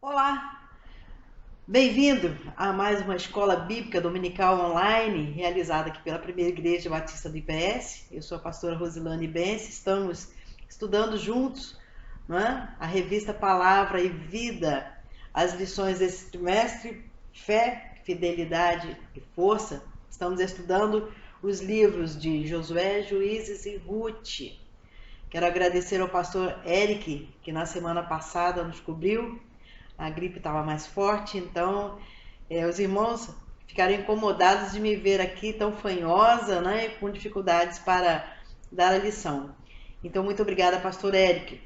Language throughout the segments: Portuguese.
Olá, bem-vindo a mais uma escola bíblica dominical online realizada aqui pela Primeira Igreja Batista do IPS. Eu sou a pastora Rosilane Bense. Estamos estudando juntos, não é? A revista Palavra e Vida, as lições desse trimestre, fé, fidelidade e força. Estamos estudando os livros de Josué, Juízes e Ruth. Quero agradecer ao pastor Eric, que na semana passada nos cobriu. A gripe estava mais forte, então os irmãos ficaram incomodados de me ver aqui tão fanhosa, né, com dificuldades para dar a lição. Então, muito obrigada, pastor Eric.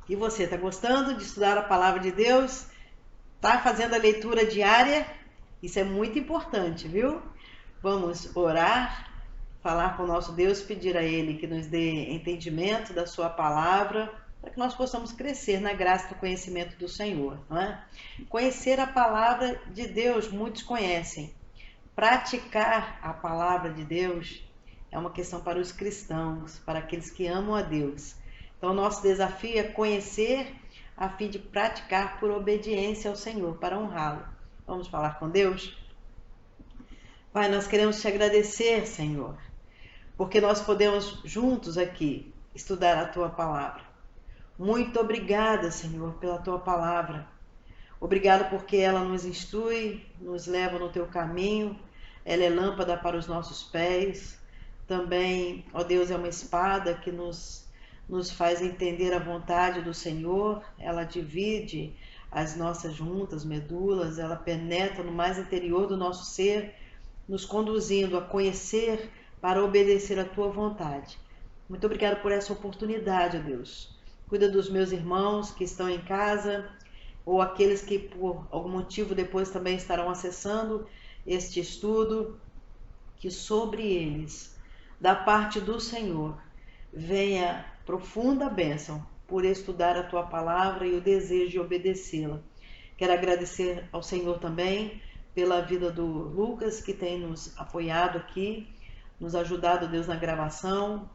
E você, está gostando de estudar a palavra de Deus? Está fazendo a leitura diária? Isso é muito importante, viu? Vamos orar, falar com o nosso Deus, pedir a Ele que nos dê entendimento da sua palavra, para que nós possamos crescer na graça do conhecimento do Senhor, não é? Conhecer a palavra de Deus, muitos conhecem. Praticar a palavra de Deus é uma questão para os cristãos, para aqueles que amam a Deus. Então, nosso desafio é conhecer a fim de praticar por obediência ao Senhor, para honrá-lo. Vamos falar com Deus? Pai, nós queremos te agradecer, Senhor, porque nós podemos juntos aqui estudar a tua palavra. Muito obrigada, Senhor, pela tua palavra. Obrigada porque ela nos instrui, nos leva no teu caminho. Ela é lâmpada para os nossos pés. Também, ó Deus, é uma espada que nos faz entender a vontade do Senhor. Ela divide as nossas juntas, medulas. Ela penetra no mais interior do nosso ser, nos conduzindo a conhecer para obedecer a tua vontade. Muito obrigada por essa oportunidade, ó Deus. Cuida dos meus irmãos que estão em casa, ou aqueles que por algum motivo depois também estarão acessando este estudo, que sobre eles, da parte do Senhor, venha profunda bênção por estudar a tua palavra e o desejo de obedecê-la. Quero agradecer ao Senhor também pela vida do Lucas, que tem nos apoiado aqui, nos ajudado, Deus, na gravação.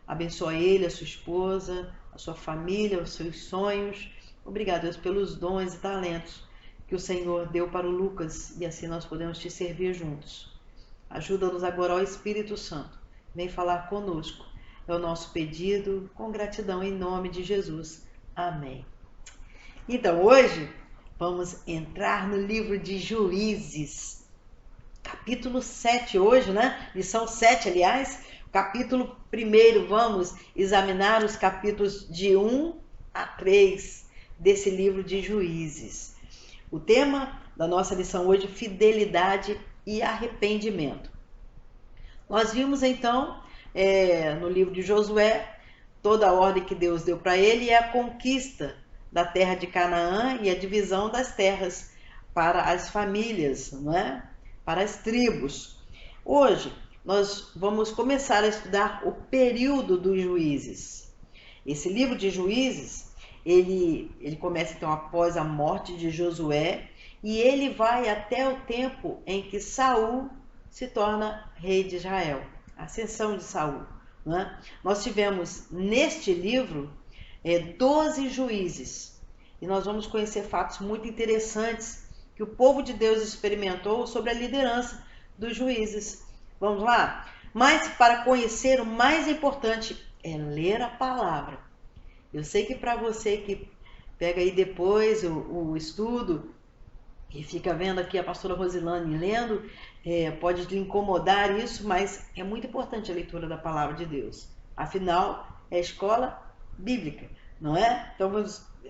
Abençoa ele, a sua esposa, a sua família, os seus sonhos. Obrigado, Deus, pelos dons e talentos que o Senhor deu para o Lucas, e assim nós podemos te servir juntos. Ajuda-nos agora, ó Espírito Santo. Vem falar conosco. É o nosso pedido, com gratidão, em nome de Jesus. Amém. Então, hoje, vamos entrar no livro de Juízes. Capítulo 7 hoje, né? Lição 7, aliás. Capítulo 1, vamos examinar os capítulos de 1 a 3 desse livro de Juízes. O tema da nossa lição hoje, fidelidade e arrependimento. Nós vimos então, no livro de Josué, toda a ordem que Deus deu para ele é a conquista da terra de Canaã e a divisão das terras para as famílias, não é? Para as tribos. Hoje, nós vamos começar a estudar o período dos juízes. Esse livro de Juízes, ele começa então após a morte de Josué e ele vai até o tempo em que Saul se torna rei de Israel, a ascensão de Saul, né? Nós tivemos neste livro 12 juízes e nós vamos conhecer fatos muito interessantes que o povo de Deus experimentou sobre a liderança dos juízes. Vamos lá? Mas para conhecer, o mais importante é ler a palavra. Eu sei que para você que pega aí depois o estudo e fica vendo aqui a pastora Rosilane lendo, pode lhe incomodar isso, mas é muito importante a leitura da palavra de Deus. Afinal, é escola bíblica, não é? Então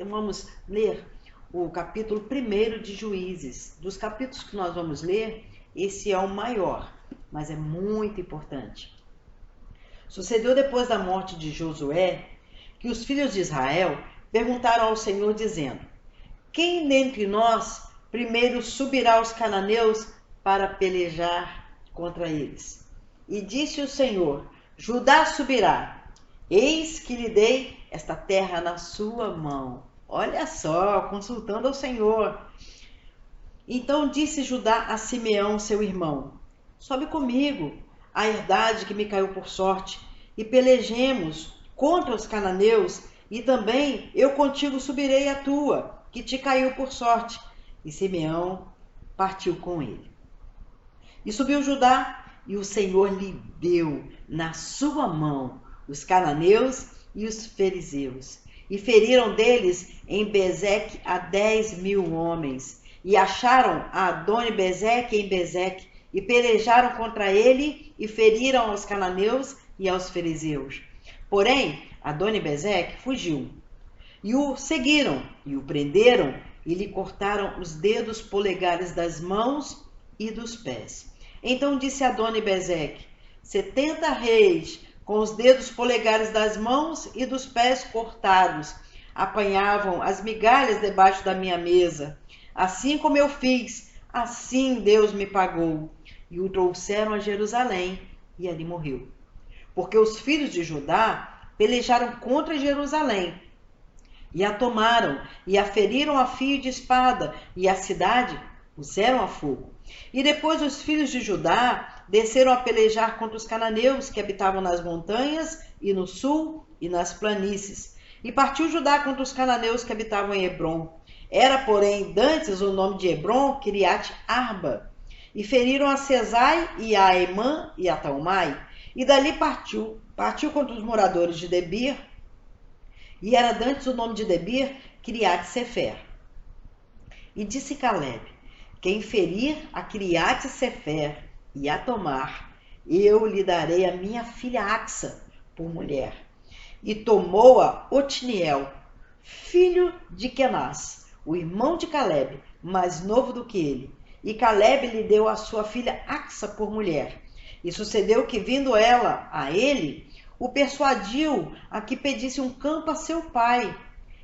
vamos ler o capítulo 1 de Juízes. Dos capítulos que nós vamos ler, esse é o maior, mas é muito importante. Sucedeu depois da morte de Josué que os filhos de Israel perguntaram ao Senhor, dizendo: quem dentre nós primeiro subirá aos cananeus para pelejar contra eles? E disse o Senhor: Judá subirá, eis que lhe dei esta terra na sua mão. Olha só, consultando ao Senhor. Então disse Judá a Simeão, seu irmão: sobe comigo a herdade que me caiu por sorte, e pelejemos contra os cananeus, e também eu contigo subirei a tua. que te caiu por sorte. E Simeão partiu com ele. E subiu Judá, e o Senhor lhe deu na sua mão os cananeus e os fariseus. E feriram deles em Bezeque a 10.000 homens. E acharam a Adoni-Bezeque em Bezeque, e pelejaram contra ele, e feriram aos cananeus e aos fariseus. Porém, Adoni-Bezeque fugiu. E o seguiram, e o prenderam, e lhe cortaram os dedos polegares das mãos e dos pés. Então disse Adoni-Bezeque: 70 reis, com os dedos polegares das mãos e dos pés cortados, apanhavam as migalhas debaixo da minha mesa. Assim como eu fiz, assim Deus me pagou. E o trouxeram a Jerusalém, e ali morreu. Porque os filhos de Judá pelejaram contra Jerusalém, e a tomaram, e a feriram a fio de espada, e a cidade puseram a fogo. E depois os filhos de Judá desceram a pelejar contra os cananeus que habitavam nas montanhas, e no sul, e nas planícies. E partiu Judá contra os cananeus que habitavam em Hebrom. Era, porém, dantes o nome de Hebrom, Kiriat Arba. E feriram a Sesai, e a Emã, e a Talmai. E dali partiu contra os moradores de Debir, e era dantes o nome de Debir, Kiriat Sefer. E disse Caleb: quem ferir a Kiriat Sefer e a tomar, eu lhe darei a minha filha Axa por mulher. E tomou-a Otniel, filho de Kenaz, o irmão de Caleb, mais novo do que ele. E Caleb lhe deu a sua filha Axa por mulher. E sucedeu que, vindo ela a ele, o persuadiu a que pedisse um campo a seu pai.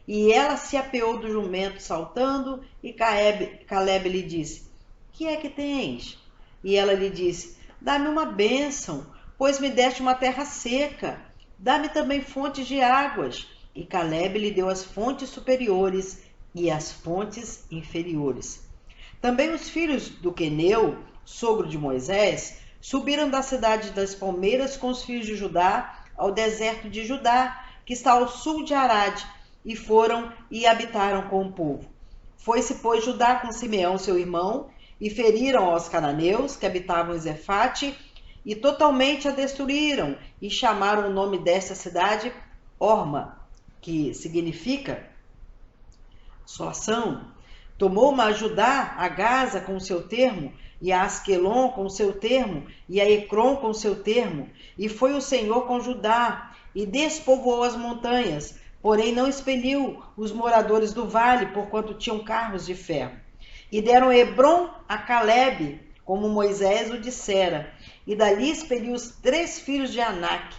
E ela se apeou do jumento saltando, e Caleb lhe disse: que é que tens? E ela lhe disse: dá-me uma bênção, pois me deste uma terra seca. Dá-me também fontes de águas. E Caleb lhe deu as fontes superiores e as fontes inferiores. Também os filhos do Queneu, sogro de Moisés, subiram da cidade das palmeiras com os filhos de Judá ao deserto de Judá, que está ao sul de Arade, e foram e habitaram com o povo. Foi-se, pois, Judá com Simeão, seu irmão, e feriram aos cananeus que habitavam em Zefate, e totalmente a destruíram, e chamaram o nome desta cidade Orma, que significa assolação. Tomou-ma Judá a Gaza com o seu termo, e a Asquelon com o seu termo, e a Ecrom com o seu termo, e foi o Senhor com Judá, e despovoou as montanhas, porém não expeliu os moradores do vale, porquanto tinham carros de ferro. E deram Hebrom a Caleb, como Moisés o dissera, e dali expeliu os 3 filhos de Anak.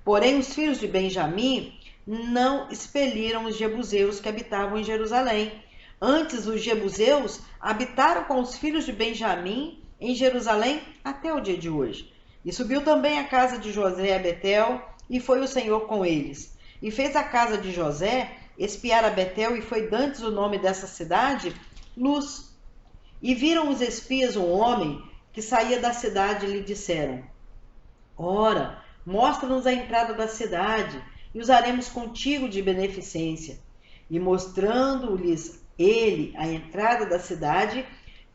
Porém os filhos de Benjamim não expeliram os jebuseus que habitavam em Jerusalém. Antes, os jebuseus habitaram com os filhos de Benjamim em Jerusalém até o dia de hoje. E subiu também a casa de José a Betel, e foi o Senhor com eles. E fez a casa de José espiar a Betel, e foi dantes o nome dessa cidade, Luz. E viram os espias um homem que saía da cidade, e lhe disseram: ora, mostra-nos a entrada da cidade, e usaremos contigo de beneficência. E mostrando-lhes ele a entrada da cidade,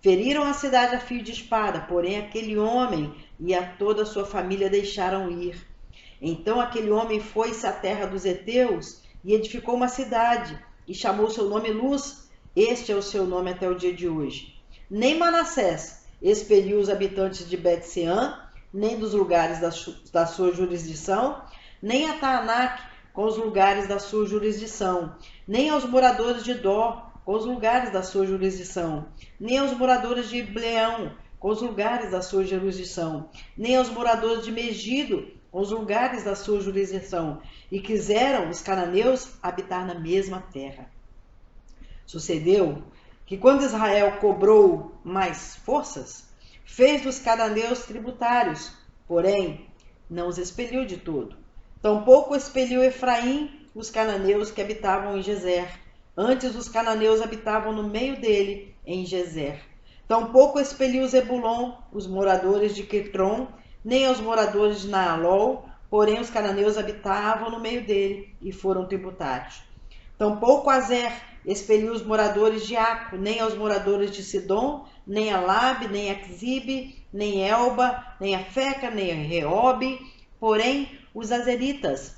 feriram a cidade a fio de espada, porém aquele homem e a toda a sua família deixaram ir. Então aquele homem foi-se à terra dos heteus e edificou uma cidade, e chamou seu nome Luz. Este é o seu nome até o dia de hoje. Nem Manassés expeliu os habitantes de Bet-Sean, nem dos lugares da sua jurisdição, nem a Taanac com os lugares da sua jurisdição, nem aos moradores de Dó com os lugares da sua jurisdição, nem aos moradores de Ibleão com os lugares da sua jurisdição, nem aos moradores de Megido com os lugares da sua jurisdição, e quiseram os cananeus habitar na mesma terra. Sucedeu que, quando Israel cobrou mais forças, fez dos cananeus tributários, porém não os expeliu de todo. Tampouco expeliu Efraim os cananeus que habitavam em Gezer. Antes os cananeus habitavam no meio dele, em Gezer. Tampouco expeliu Zebulon, os moradores de Quetron, nem aos moradores de Naalol, porém os cananeus habitavam no meio dele e foram tributários. Tampouco Azer expeliu os moradores de Aco, nem aos moradores de Sidom, nem a Labe, nem a Xibe, nem Elba, nem a Feca, nem a Reobe. Porém, os azeritas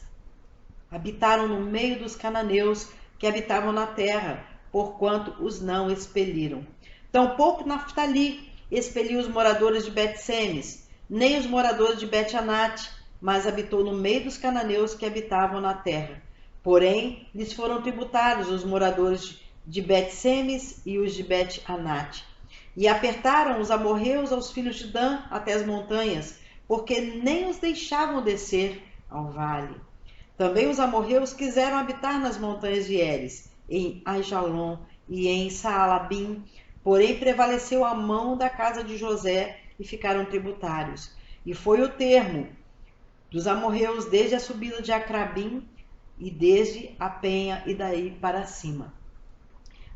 habitaram no meio dos cananeus que habitavam na terra, porquanto os não expeliram. Tampouco Naftali expeliu os moradores de Bet-Semes, nem os moradores de Bet-Anate, mas habitou no meio dos cananeus que habitavam na terra. Porém, lhes foram tributários os moradores de Bet-Semes e os de Bet-Anate. E apertaram os amorreus aos filhos de Dan até as montanhas, porque nem os deixavam descer ao vale. Também os amorreus quiseram habitar nas montanhas de Eres, em Aijalon e em Saalabim, porém prevaleceu a mão da casa de José e ficaram tributários. E foi o termo dos amorreus desde a subida de Acrabim e desde a penha e daí para cima.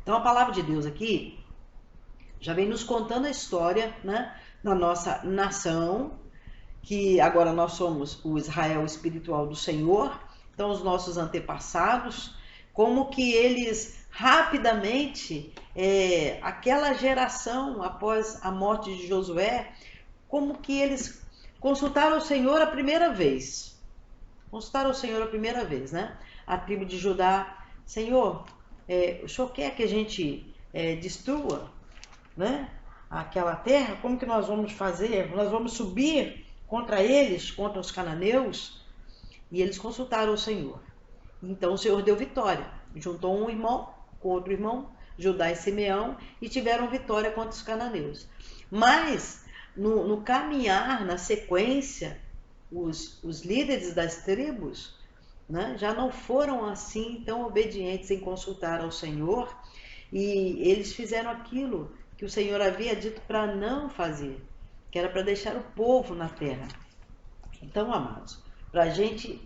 Então a palavra de Deus aqui já vem nos contando a história, né, da nossa nação, que agora nós somos o Israel espiritual do Senhor. Então os nossos antepassados, como que eles rapidamente, aquela geração após a morte de Josué, como que eles consultaram o Senhor a primeira vez. Consultaram o Senhor a primeira vez, né? A tribo de Judá: Senhor, o Senhor quer que a gente destrua, né, aquela terra? Como que nós vamos fazer? Nós vamos subir contra eles, contra os cananeus? E eles consultaram o Senhor. Então o Senhor deu vitória. Juntou um irmão com outro irmão, Judá e Simeão, e tiveram vitória contra os cananeus. Mas no caminhar, na sequência, os líderes das tribos, né, já não foram assim tão obedientes em consultar ao Senhor, e eles fizeram aquilo que o Senhor havia dito para não fazer, que era para deixar o povo na terra. Então, amados, para a gente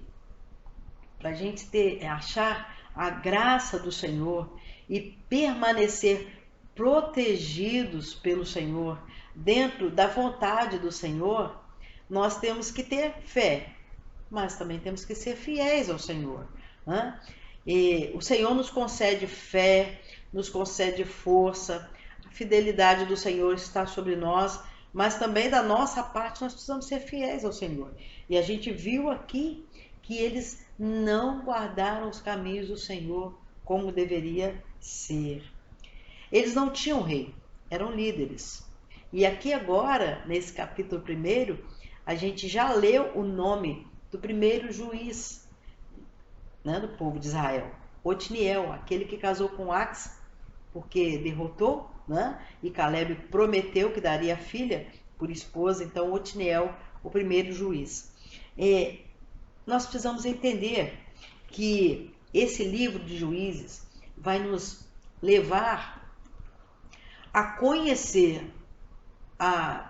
achar a graça do Senhor e permanecer protegidos pelo Senhor, dentro da vontade do Senhor, nós temos que ter fé, mas também temos que ser fiéis ao Senhor, né? E o Senhor nos concede fé, nos concede força, a fidelidade do Senhor está sobre nós, mas também da nossa parte nós precisamos ser fiéis ao Senhor. E a gente viu aqui que eles não guardaram os caminhos do Senhor como deveria ser. Eles não tinham rei, eram líderes. E aqui agora, nesse capítulo 1, a gente já leu o nome do primeiro juiz, né, do povo de Israel, Otniel, aquele que casou com Ax, porque derrotou, né, e Caleb prometeu que daria a filha por esposa. Então Otniel, o primeiro juiz. Nós precisamos entender que esse livro de Juízes vai nos levar a conhecer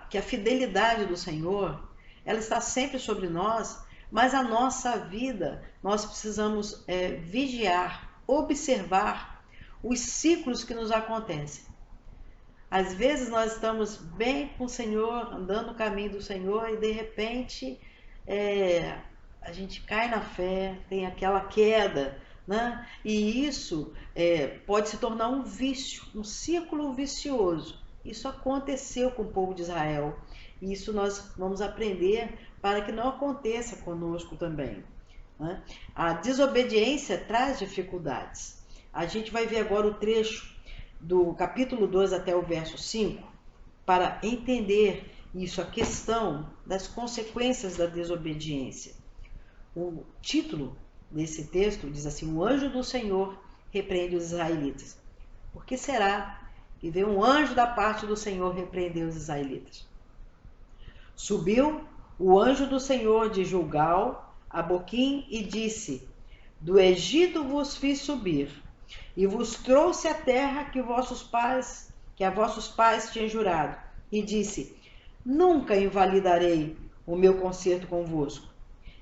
que a fidelidade do Senhor, ela está sempre sobre nós, mas a nossa vida, nós precisamos vigiar, observar os ciclos que nos acontecem. Às vezes nós estamos bem com o Senhor, andando no caminho do Senhor, e de repente a gente cai na fé, tem aquela queda, né? E isso pode se tornar um vício, um círculo vicioso. Isso aconteceu com o povo de Israel. E isso nós vamos aprender para que não aconteça conosco também, né? A desobediência traz dificuldades. A gente vai ver agora o trecho do capítulo 2 até o verso 5 para entender isso, a questão das consequências da desobediência. O título desse texto diz assim: o anjo do Senhor repreende os israelitas. Por que será que veio um anjo da parte do Senhor repreender os israelitas? Subiu o anjo do Senhor de Gilgal a Boquim e disse: do Egito vos fiz subir e vos trouxe a terra que a vossos pais tinham jurado. E disse: nunca invalidarei o meu concerto convosco.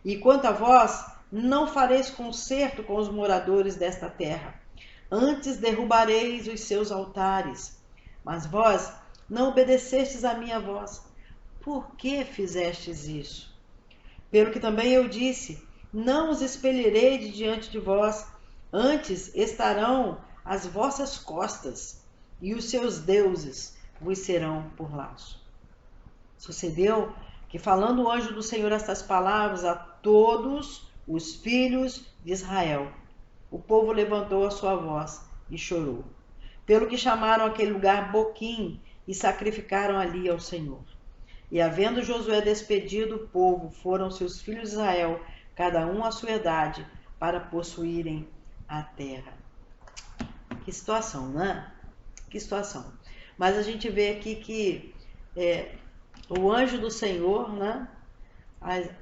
E quanto a vós, não fareis concerto com os moradores desta terra. Antes derrubareis os seus altares. Mas vós não obedecestes à minha voz. Por que fizestes isso? Pelo que também eu disse: não os expelirei de diante de vós, antes estarão as vossas costas, e os seus deuses vos serão por laço. Sucedeu que, falando o anjo do Senhor estas palavras a todos os filhos de Israel, o povo levantou a sua voz e chorou, pelo que chamaram aquele lugar Boquim e sacrificaram ali ao Senhor. E havendo Josué despedido o povo, foram-se os filhos de Israel, cada um à sua idade, para possuírem a terra. Que situação, né? Que situação. Mas a gente vê aqui que o anjo do Senhor, né?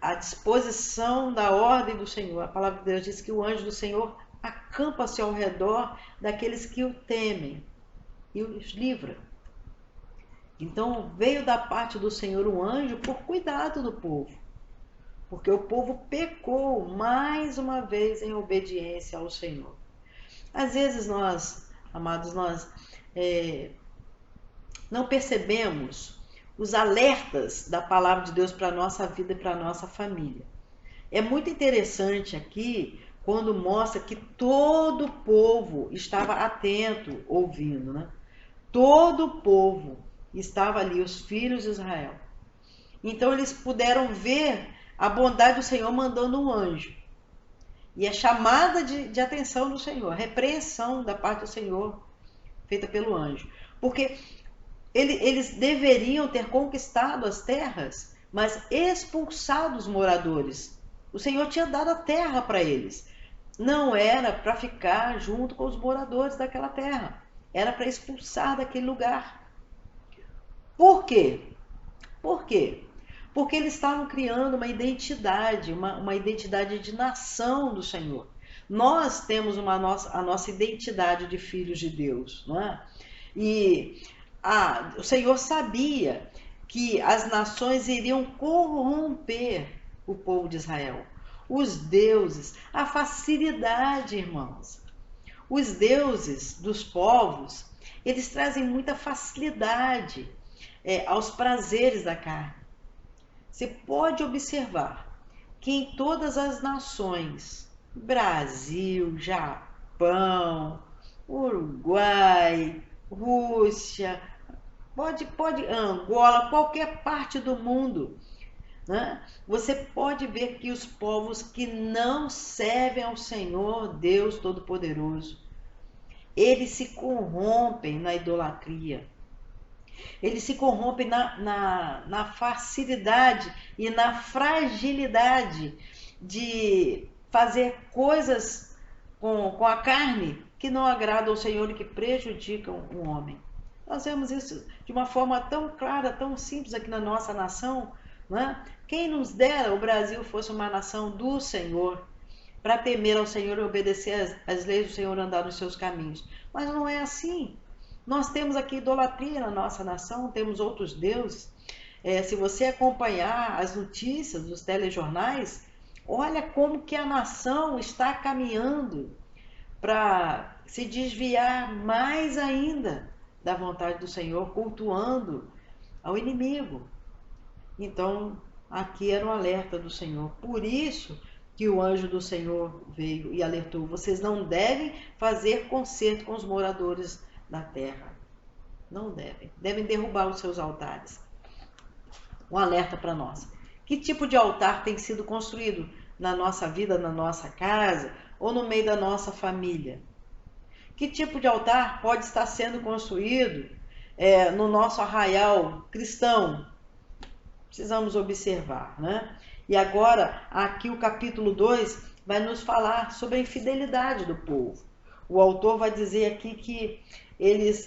A disposição da ordem do Senhor. A palavra de Deus diz que o anjo do Senhor acampa-se ao redor daqueles que o temem e os livra. Então veio da parte do Senhor um anjo por cuidado do povo, porque o povo pecou mais uma vez em obediência ao Senhor. Às vezes nós, amados, não percebemos os alertas da palavra de Deus para a nossa vida e para a nossa família. É muito interessante aqui quando mostra que todo o povo estava atento, ouvindo, né? Todo o povo estava ali, os filhos de Israel. Então eles puderam ver a bondade do Senhor mandando um anjo. E a chamada de atenção do Senhor, a repreensão da parte do Senhor feita pelo anjo. Porque eles deveriam ter conquistado as terras, mas expulsado os moradores. O Senhor tinha dado a terra para eles. Não era para ficar junto com os moradores daquela terra. Era para expulsar daquele lugar. Por quê? Por quê? Porque eles estavam criando uma identidade, uma identidade de nação do Senhor. Nós temos a nossa identidade de filhos de Deus, não é? E o Senhor sabia que as nações iriam corromper o povo de Israel. Os deuses, a facilidade, irmãos. Os deuses dos povos, eles trazem muita facilidade aos prazeres da carne. Você pode observar que em todas as nações, Brasil, Japão, Uruguai, Rússia, pode Angola, qualquer parte do mundo, né? Você pode ver que os povos que não servem ao Senhor Deus Todo-Poderoso, eles se corrompem na idolatria. Eles se corrompem na facilidade e na fragilidade de fazer coisas com a carne que não agradam ao Senhor e que prejudicam o homem. Nós vemos isso de uma forma tão clara, tão simples aqui na nossa nação, né? Quem nos dera o Brasil fosse uma nação do Senhor, para temer ao Senhor e obedecer às leis do Senhor, andar nos seus caminhos. Mas não é assim. Nós temos aqui idolatria na nossa nação, temos outros deuses. Se você acompanhar as notícias dos telejornais, olha como que a nação está caminhando para se desviar mais ainda da vontade do Senhor, cultuando ao inimigo. Então, aqui era um alerta do Senhor. Por isso que o anjo do Senhor veio e alertou: vocês não devem fazer concerto com os moradores da terra. Não devem. Devem derrubar os seus altares. Um alerta para nós. Que tipo de altar tem sido construído na nossa vida, na nossa casa ou no meio da nossa família? Que tipo de altar pode estar sendo construído no nosso arraial cristão? Precisamos observar, né? E agora, aqui o capítulo 2 vai nos falar sobre a infidelidade do povo. O autor vai dizer aqui que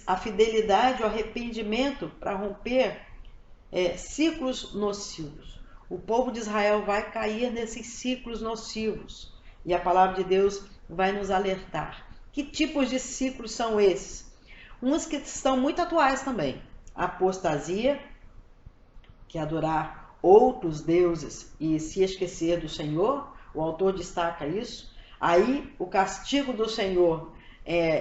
a fidelidade, o arrependimento para romper ciclos nocivos. O povo de Israel vai cair nesses ciclos nocivos. E a palavra de Deus vai nos alertar. Que tipos de ciclos são esses? Uns que estão muito atuais também. A apostasia, que é adorar outros deuses e se esquecer do Senhor. O autor destaca isso. Aí o castigo do Senhor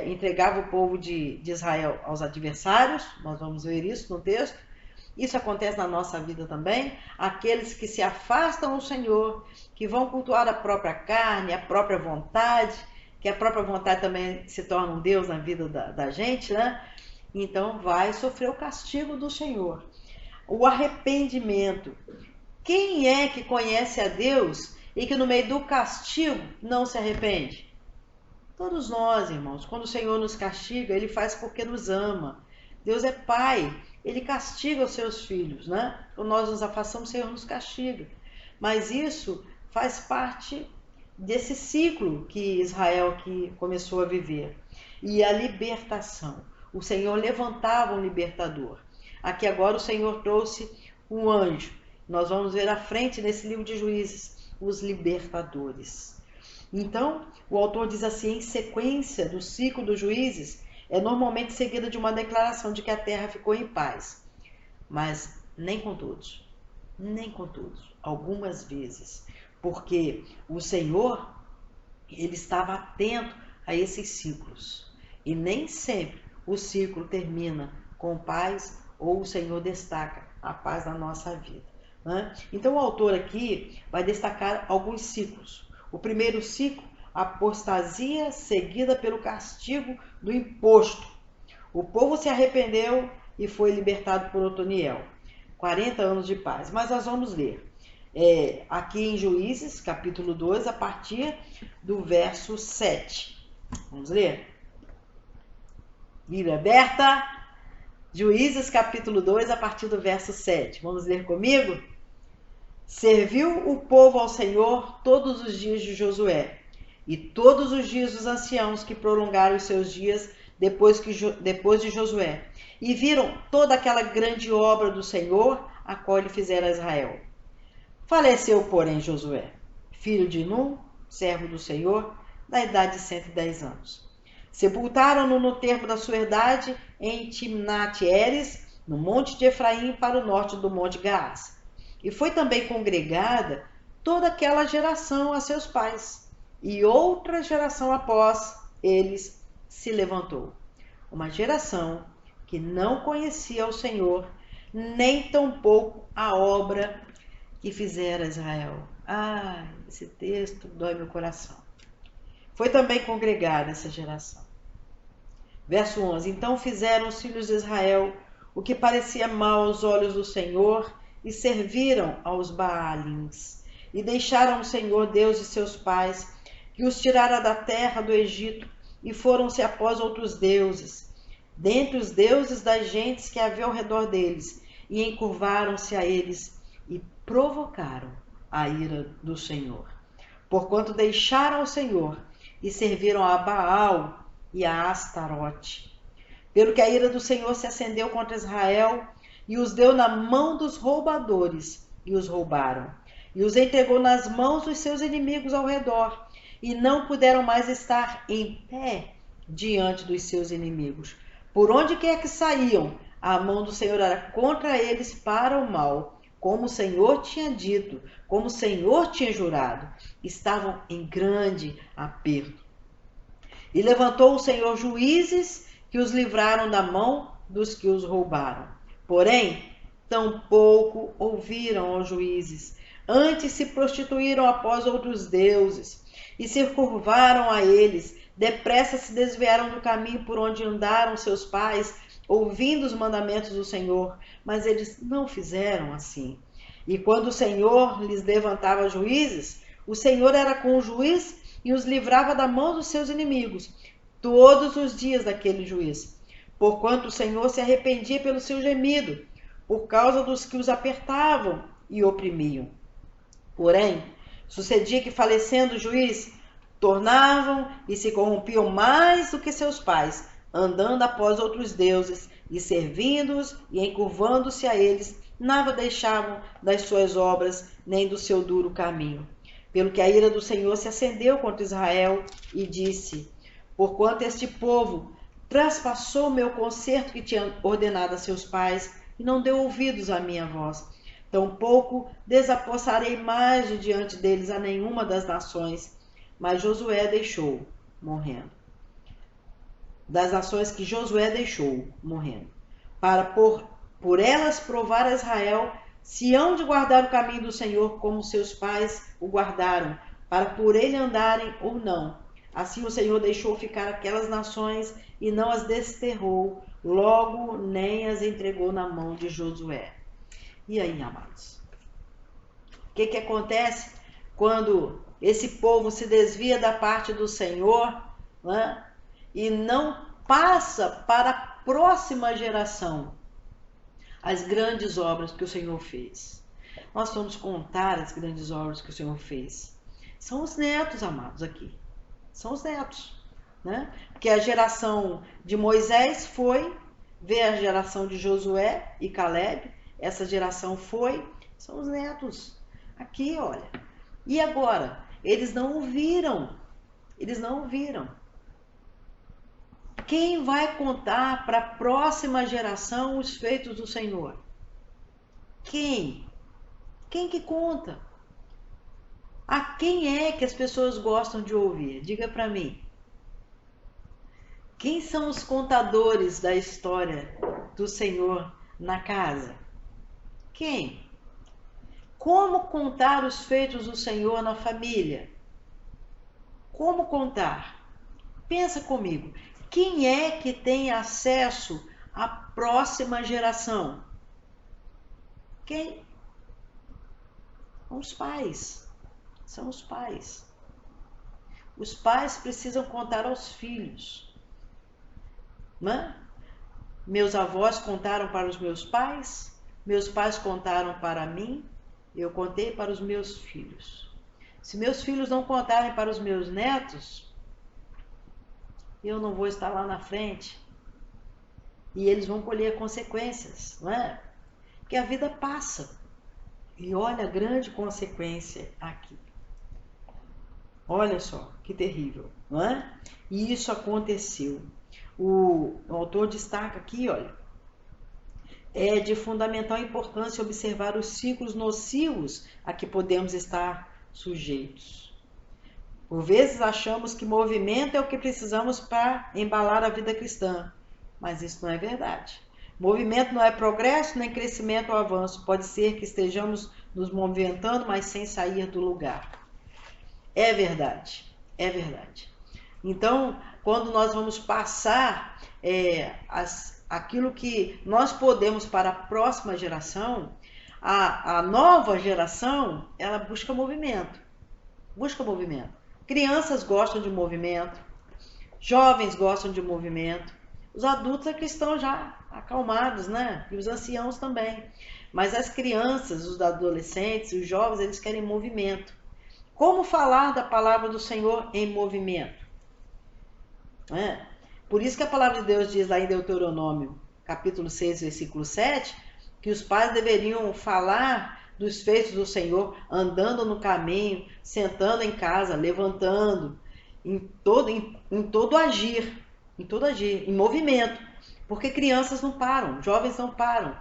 entregava o povo de Israel aos adversários. Nós vamos ver isso no texto. Isso acontece na nossa vida também. Aqueles que se afastam do Senhor, que vão cultuar a própria carne, a própria vontade, que a própria vontade também se torna um Deus na vida da gente, né? Então vai sofrer o castigo do Senhor. O arrependimento. Quem é que conhece a Deus e que no meio do castigo não se arrepende? Todos nós, irmãos. Quando o Senhor nos castiga, Ele faz porque nos ama. Deus é Pai, Ele castiga os seus filhos, né? Quando nós nos afastamos, o Senhor nos castiga. Mas isso faz parte desse ciclo que Israel aqui começou a viver. E a libertação. O Senhor levantava um libertador. Aqui agora o Senhor trouxe um anjo. Nós vamos ver à frente nesse livro de Juízes, os libertadores. Então, o autor diz assim, em sequência do ciclo dos juízes, é normalmente seguida de uma declaração de que a terra ficou em paz. Mas nem com todos, algumas vezes. Porque o Senhor, Ele estava atento a esses ciclos. E nem sempre o ciclo termina com paz ou o Senhor destaca a paz na nossa vida, né? Então o autor aqui vai destacar alguns ciclos. O primeiro ciclo, apostasia seguida pelo castigo do imposto. O povo se arrependeu e foi libertado por Otoniel. 40 anos de paz. Mas nós vamos ler aqui em Juízes, capítulo 2, a partir do verso 7. Vamos ler? Bíblia aberta. Juízes, capítulo 2, a partir do verso 7. Vamos ler comigo? Serviu o povo ao Senhor todos os dias de Josué, e todos os dias dos anciãos que prolongaram os seus dias depois de Josué, e viram toda aquela grande obra do Senhor, a qual ele fizera a Israel. Faleceu, porém, Josué, filho de Num, servo do Senhor, da idade de 110 anos. Sepultaram-no no termo da sua herdade, em Timnat-Heres, no monte de Efraim, para o norte do monte Gaás. E foi também congregada toda aquela geração a seus pais, e outra geração após eles se levantou. Uma geração que não conhecia o Senhor, nem tampouco a obra que fizera Israel. Ah, esse texto dói meu coração. Foi também congregada essa geração. Verso 11. Então fizeram os filhos de Israel o que parecia mal aos olhos do Senhor, e serviram aos Baalins, e deixaram o Senhor Deus de seus pais, que os tirara da terra do Egito, e foram-se após outros deuses, dentre os deuses das gentes que havia ao redor deles, e encurvaram-se a eles, e provocaram a ira do Senhor. Porquanto deixaram o Senhor, e serviram a Baal e a Astarote. Pelo que a ira do Senhor se acendeu contra Israel, e os deu na mão dos roubadores, e os roubaram, e os entregou nas mãos dos seus inimigos ao redor, e não puderam mais estar em pé diante dos seus inimigos. Por onde quer que saíam, a mão do Senhor era contra eles para o mal, como o Senhor tinha dito, como o Senhor tinha jurado. Estavam em grande aperto. E levantou o Senhor juízes que os livraram da mão dos que os roubaram. Porém, tampouco ouviram aos juízes, antes se prostituíram após outros deuses, e se curvaram a eles, depressa se desviaram do caminho por onde andaram seus pais, ouvindo os mandamentos do Senhor, mas eles não fizeram assim. E quando o Senhor lhes levantava juízes, o Senhor era com o juiz e os livrava da mão dos seus inimigos, todos os dias daquele juiz. Porquanto o Senhor se arrependia pelo seu gemido, por causa dos que os apertavam e oprimiam. Porém, sucedia que, falecendo o juiz, tornavam e se corrompiam mais do que seus pais, andando após outros deuses, e servindo-os e encurvando-se a eles, nada deixavam das suas obras, nem do seu duro caminho. Pelo que a ira do Senhor se acendeu contra Israel, e disse: porquanto este povo traspassou meu concerto que tinha ordenado a seus pais, e não deu ouvidos à minha voz, tampouco desapossarei mais de diante deles a nenhuma das nações. Mas Josué deixou, morrendo. Das nações que Josué deixou, morrendo. Para por elas provar a Israel se hão de guardar o caminho do Senhor como seus pais o guardaram, para por ele andarem ou não. Assim o Senhor deixou ficar aquelas nações e não as desterrou, logo nem as entregou na mão de Josué. E aí, amados? O que acontece quando esse povo se desvia da parte do Senhor, né, e não passa para a próxima geração as grandes obras que o Senhor fez? Nós vamos contar as grandes obras que o Senhor fez. São os netos, amados, aqui. São os netos, né? Porque a geração de Moisés foi, ver a geração de Josué e Caleb, essa geração foi, são os netos. Aqui, olha. E agora? Eles não ouviram. Eles não ouviram. Quem vai contar para a próxima geração os feitos do Senhor? Quem? Quem que conta? A quem é que as pessoas gostam de ouvir? Diga para mim. Quem são os contadores da história do Senhor na casa? Quem? Como contar os feitos do Senhor na família? Como contar? Pensa comigo. Quem é que tem acesso à próxima geração? Quem? São os pais. São os pais. Os pais precisam contar aos filhos. Né? Meus avós contaram para os meus pais contaram para mim, eu contei para os meus filhos. Se meus filhos não contarem para os meus netos, eu não vou estar lá na frente e eles vão colher consequências, não é? Porque a vida passa e olha a grande consequência aqui. Olha só que terrível, não é? E isso aconteceu. O autor destaca aqui, olha, é de fundamental importância observar os ciclos nocivos a que podemos estar sujeitos. Por vezes achamos que movimento é o que precisamos para embalar a vida cristã, mas isso não é verdade. Movimento não é progresso, nem crescimento ou avanço. Pode ser que estejamos nos movimentando, mas sem sair do lugar. É verdade, é verdade. Então, quando nós vamos passar aquilo que nós podemos para a próxima geração, a nova geração, ela busca movimento. Busca movimento. Crianças gostam de movimento, jovens gostam de movimento, os adultos é que estão já acalmados, né? E os anciãos também. Mas as crianças, os adolescentes, os jovens, eles querem movimento. Como falar da palavra do Senhor em movimento? Por isso que a palavra de Deus diz lá em Deuteronômio, capítulo 6, versículo 7, que os pais deveriam falar dos feitos do Senhor, andando no caminho, sentando em casa, levantando, em todo agir, em movimento. Porque crianças não param, jovens não param.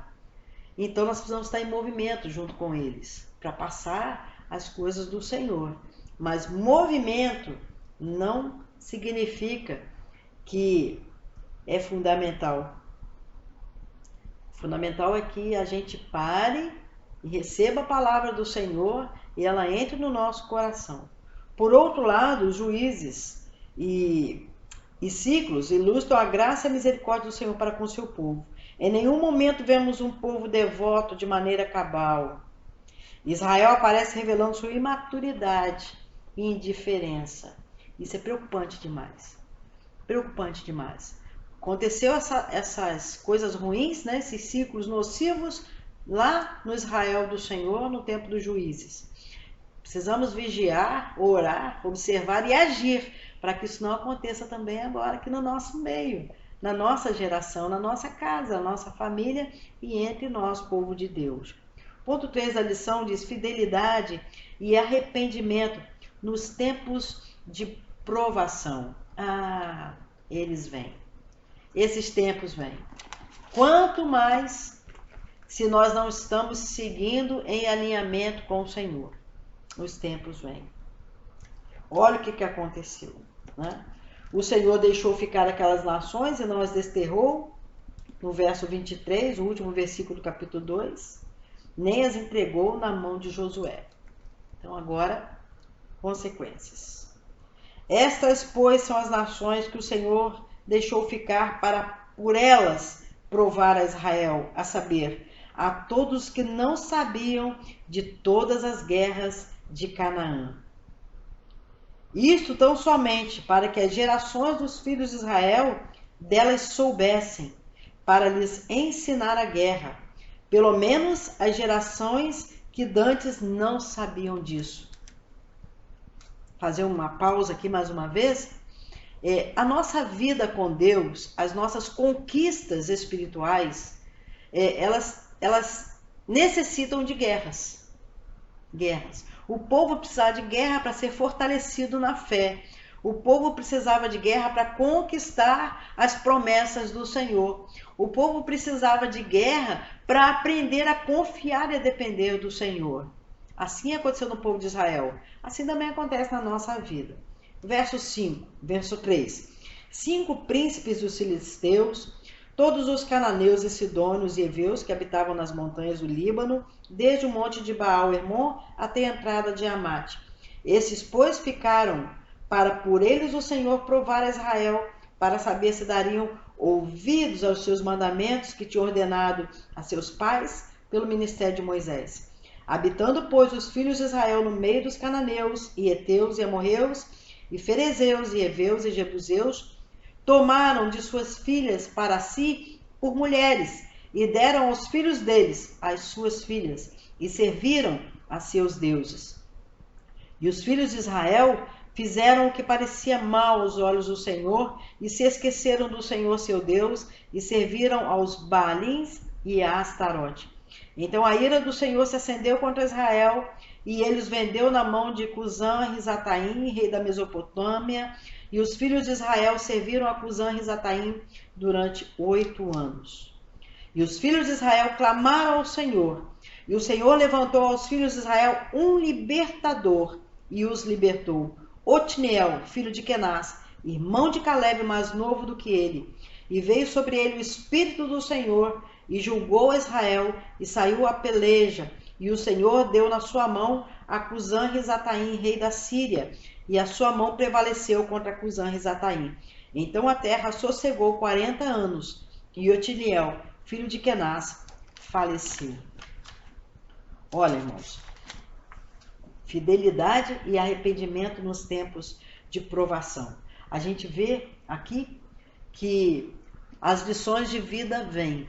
Então nós precisamos estar em movimento junto com eles, para passar as coisas do Senhor. Mas movimento não significa que é fundamental. Fundamental é que a gente pare e receba a palavra do Senhor e ela entre no nosso coração. Por outro lado, os juízes e ciclos ilustram a graça e a misericórdia do Senhor para com o seu povo. Em nenhum momento vemos um povo devoto de maneira cabal. Israel aparece revelando sua imaturidade e indiferença. Isso é preocupante demais. Preocupante demais. Aconteceu essas coisas ruins, né? Esses ciclos nocivos lá no Israel do Senhor, no tempo dos juízes. Precisamos vigiar, orar, observar e agir para que isso não aconteça também agora aqui no nosso meio, na nossa geração, na nossa casa, na nossa família e entre nós, povo de Deus. Ponto 3 da lição diz fidelidade e arrependimento nos tempos de provação. Eles vêm. Esses tempos vêm. Quanto mais se nós não estamos seguindo em alinhamento com o Senhor. Os tempos vêm. Olha o que aconteceu. Né? O Senhor deixou ficar aquelas nações e não as desterrou. No verso 23, o último versículo do capítulo 2. Nem as entregou na mão de Josué. Então agora, consequências. Estas, pois, são as nações que o Senhor deixou ficar para por elas provar a Israel, a saber, a todos que não sabiam de todas as guerras de Canaã. Isto tão somente para que as gerações dos filhos de Israel delas soubessem, para lhes ensinar a guerra, pelo menos as gerações que dantes não sabiam disso. Fazer uma pausa aqui mais uma vez. A nossa vida com Deus, as nossas conquistas espirituais, elas necessitam de guerras. O povo precisava de guerra para ser fortalecido na fé. O povo precisava de guerra para conquistar as promessas do Senhor. O povo precisava de guerra para aprender a confiar e a depender do Senhor. Assim aconteceu no povo de Israel. Assim também acontece na nossa vida. Verso 5, verso 3. 5 príncipes dos filisteus, todos os cananeus e sidônios e heveus que habitavam nas montanhas do Líbano, desde o monte de Baal-Hermon até a entrada de Amate. Esses, pois, ficaram para por eles o Senhor provar a Israel, para saber se dariam ouvidos aos seus mandamentos que tinha ordenado a seus pais pelo ministério de Moisés. Habitando, pois, os filhos de Israel no meio dos cananeus, e heteus, e amorreus, e ferezeus, e heveus, e jebuseus, tomaram de suas filhas para si por mulheres, e deram aos filhos deles as suas filhas, e serviram a seus deuses. E os filhos de Israel fizeram o que parecia mal aos olhos do Senhor, e se esqueceram do Senhor seu Deus, e serviram aos Baalins e a Astarote. Então a ira do Senhor se acendeu contra Israel, e ele os vendeu na mão de Cusã-Risataim, rei da Mesopotâmia, e os filhos de Israel serviram a Cusã-Risataim durante 8 anos. E os filhos de Israel clamaram ao Senhor, e o Senhor levantou aos filhos de Israel um libertador, e os libertou, Otniel, filho de Kenaz, irmão de Calebe, mais novo do que ele. E veio sobre ele o Espírito do Senhor, e julgou Israel, e saiu a peleja. E o Senhor deu na sua mão a Cusã-Risataim, rei da Síria, e a sua mão prevaleceu contra Cusã-Risataim. Então a terra sossegou 40 anos, e Otniel, filho de Kenaz, faleceu. Olha, irmãos, fidelidade e arrependimento nos tempos de provação. A gente vê aqui que as lições de vida vêm.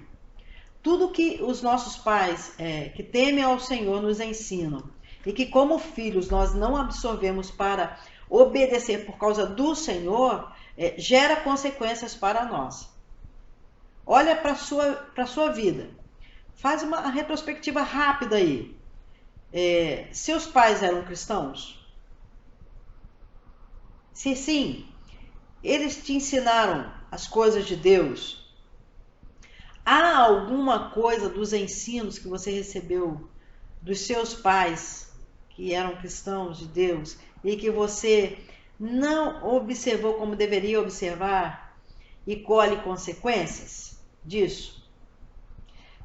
Tudo que os nossos pais que temem ao Senhor nos ensinam e que como filhos nós não absorvemos para obedecer por causa do Senhor, gera consequências para nós. Olha para a sua vida. Faz uma retrospectiva rápida aí. Seus pais eram cristãos? Se sim, eles te ensinaram as coisas de Deus? Há alguma coisa dos ensinos que você recebeu dos seus pais que eram cristãos de Deus e que você não observou como deveria observar e colhe consequências disso?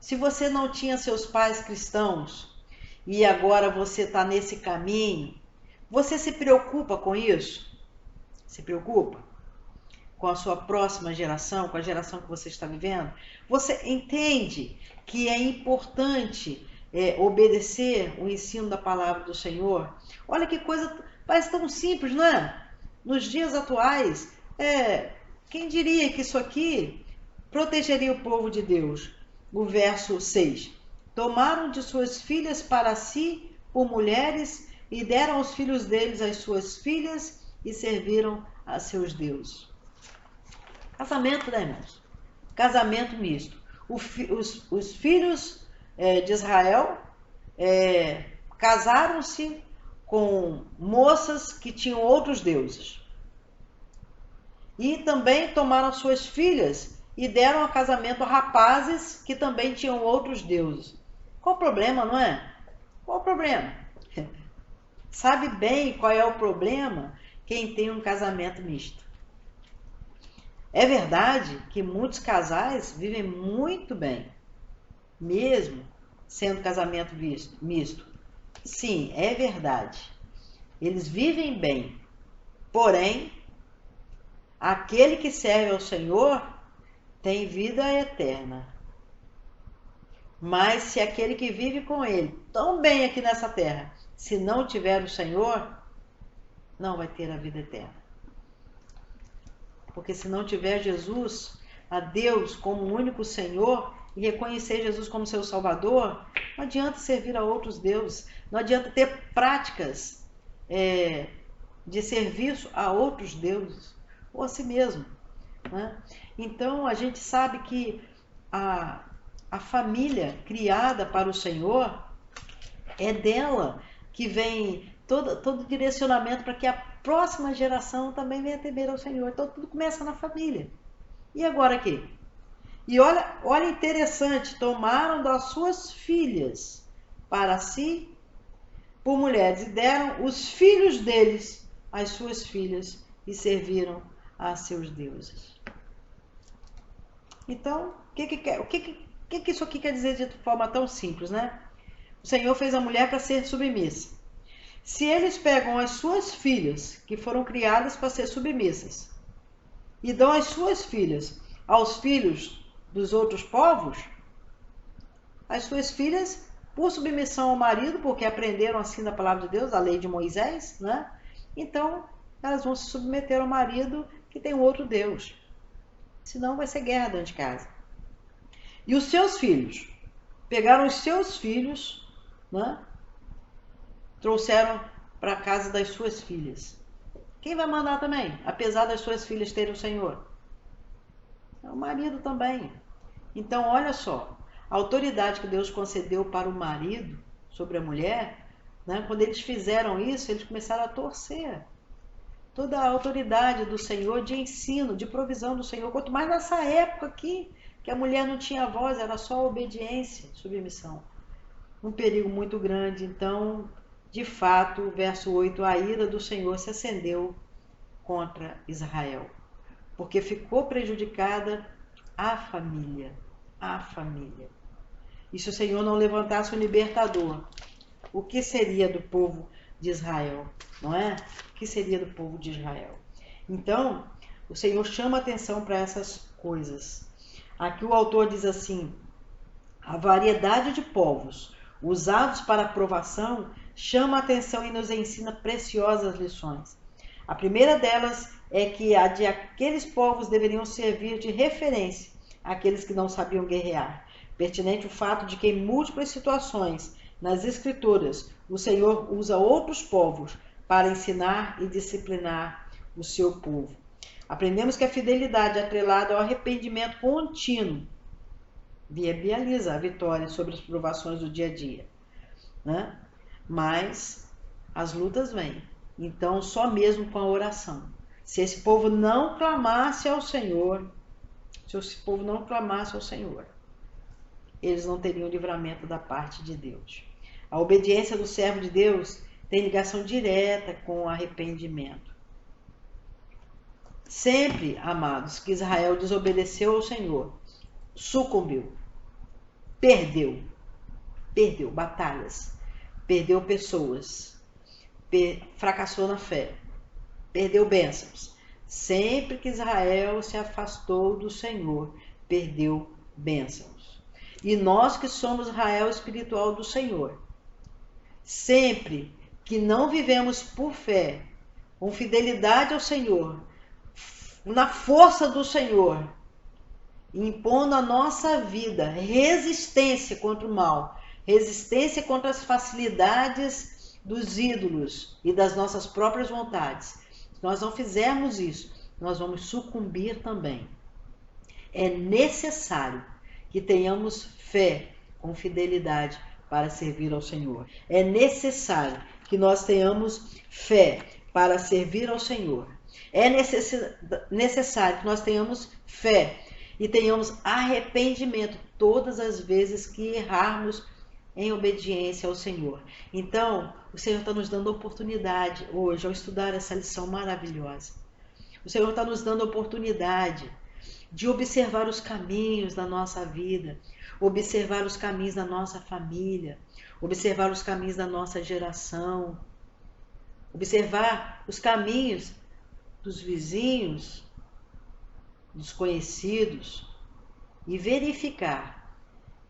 Se você não tinha seus pais cristãos e agora você está nesse caminho, você se preocupa com isso? Se preocupa? Com a sua próxima geração, com a geração que você está vivendo? Você entende que é importante obedecer o ensino da palavra do Senhor? Olha que coisa, parece tão simples, não é? Nos dias atuais, quem diria que isso aqui protegeria o povo de Deus? O verso 6. Tomaram de suas filhas para si por mulheres e deram aos filhos deles as suas filhas e serviram a seus deuses. Casamento, né, irmãos? Casamento misto. Os filhos de Israel casaram-se com moças que tinham outros deuses. E também tomaram suas filhas e deram a casamento a rapazes que também tinham outros deuses. Qual o problema, não é? Qual o problema? Sabe bem qual é o problema quem tem um casamento misto. É verdade que muitos casais vivem muito bem, mesmo sendo casamento misto. Sim, é verdade. Eles vivem bem. Porém, aquele que serve ao Senhor tem vida eterna. Mas se aquele que vive com ele, tão bem aqui nessa terra, se não tiver o Senhor, não vai ter a vida eterna. Porque se não tiver Jesus, a Deus como o único Senhor, e reconhecer Jesus como seu Salvador, não adianta servir a outros deuses, não adianta ter práticas de serviço a outros deuses, ou a si mesmo, né? Então a gente sabe que a família criada para o Senhor, é dela que vem todo direcionamento para que a próxima geração também venha temer ao Senhor. Então tudo começa na família. E agora aqui? E olha interessante, tomaram das suas filhas para si por mulheres e deram os filhos deles às suas filhas e serviram a seus deuses. Então, o que isso aqui quer dizer de forma tão simples, né? O Senhor fez a mulher para ser submissa. Se eles pegam as suas filhas, que foram criadas para ser submissas, e dão as suas filhas aos filhos dos outros povos, as suas filhas, por submissão ao marido, porque aprenderam assim da palavra de Deus, a lei de Moisés, né? Então, elas vão se submeter ao marido que tem um outro Deus. Senão vai ser guerra dentro de casa. E os seus filhos, pegaram os seus filhos, né? Trouxeram para a casa das suas filhas. Quem vai mandar também? Apesar das suas filhas terem o Senhor? É o marido também. Então, olha só, a autoridade que Deus concedeu para o marido sobre a mulher, né? Quando eles fizeram isso, eles começaram a torcer toda a autoridade do Senhor de ensino, de provisão do Senhor, quanto mais nessa época aqui, que a mulher não tinha voz, era só obediência, submissão. Um perigo muito grande. Então, de fato, verso 8, a ira do Senhor se acendeu contra Israel, porque ficou prejudicada a família, a família. E se o Senhor não levantasse um libertador, o que seria do povo de Israel, não é? O que seria do povo de Israel? Então, o Senhor chama atenção para essas coisas. Aqui o autor diz assim: a variedade de povos usados para a provação chama atenção e nos ensina preciosas lições. A primeira delas é que a de aqueles povos deveriam servir de referência àqueles que não sabiam guerrear. Pertinente o fato de que em múltiplas situações nas Escrituras o Senhor usa outros povos para ensinar e disciplinar o seu povo. Aprendemos que a fidelidade atrelada ao arrependimento contínuo viabiliza a vitória sobre as provações do dia a dia, né? Mas as lutas vêm. Então, só mesmo com a oração. Se esse povo não clamasse ao Senhor, eles não teriam livramento da parte de Deus. A obediência do servo de Deus tem ligação direta com o arrependimento. Sempre, amados, que Israel desobedeceu ao Senhor, sucumbiu, perdeu batalhas, perdeu pessoas, fracassou na fé, perdeu bênçãos. Sempre que Israel se afastou do Senhor, perdeu bênçãos. E nós que somos Israel espiritual do Senhor, sempre que não vivemos por fé, com fidelidade ao Senhor, na força do Senhor, impondo a nossa vida resistência contra o mal, resistência contra as facilidades dos ídolos e das nossas próprias vontades. Se nós não fizermos isso, nós vamos sucumbir também. É necessário que tenhamos fé com fidelidade para servir ao Senhor. É necessário que nós tenhamos fé para servir ao Senhor. É necessário que nós tenhamos fé e tenhamos arrependimento todas as vezes que errarmos em obediência ao Senhor. Então, o Senhor está nos dando oportunidade hoje, ao estudar essa lição maravilhosa. O Senhor está nos dando oportunidade de observar os caminhos da nossa vida, observar os caminhos da nossa família, observar os caminhos da nossa geração, observar os caminhos dos vizinhos, dos conhecidos, e verificar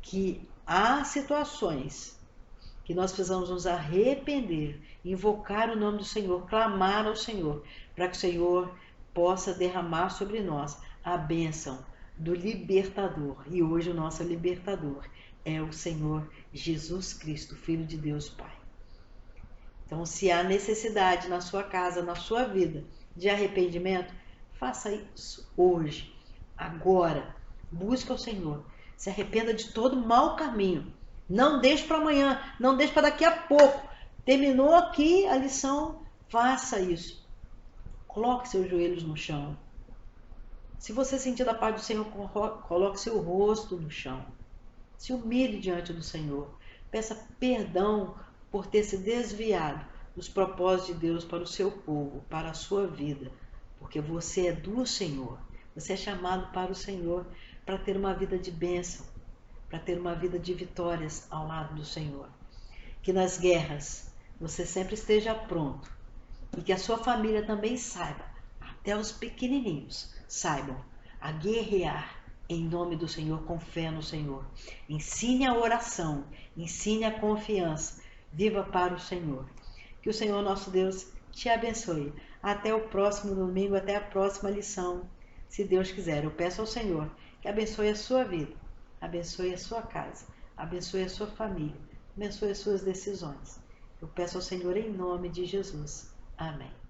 que há situações que nós precisamos nos arrepender, invocar o nome do Senhor, clamar ao Senhor, para que o Senhor possa derramar sobre nós a bênção do libertador. E hoje o nosso libertador é o Senhor Jesus Cristo, Filho de Deus Pai. Então, se há necessidade na sua casa, na sua vida, de arrependimento, faça isso hoje, agora. Busque ao Senhor. Se arrependa de todo mau caminho. Não deixe para amanhã, não deixe para daqui a pouco. Terminou aqui a lição, faça isso. Coloque seus joelhos no chão. Se você sentir da paz do Senhor, coloque seu rosto no chão. Se humilhe diante do Senhor. Peça perdão por ter se desviado dos propósitos de Deus para o seu povo, para a sua vida. Porque você é do Senhor. Você é chamado para o Senhor, para ter uma vida de bênção, para ter uma vida de vitórias ao lado do Senhor. Que nas guerras você sempre esteja pronto e que a sua família também saiba, até os pequenininhos saibam a guerrear em nome do Senhor, com fé no Senhor. Ensine a oração, ensine a confiança, viva para o Senhor. Que o Senhor nosso Deus te abençoe. Até o próximo domingo, até a próxima lição. Se Deus quiser, eu peço ao Senhor que abençoe a sua vida, abençoe a sua casa, abençoe a sua família, abençoe as suas decisões. Eu peço ao Senhor em nome de Jesus. Amém.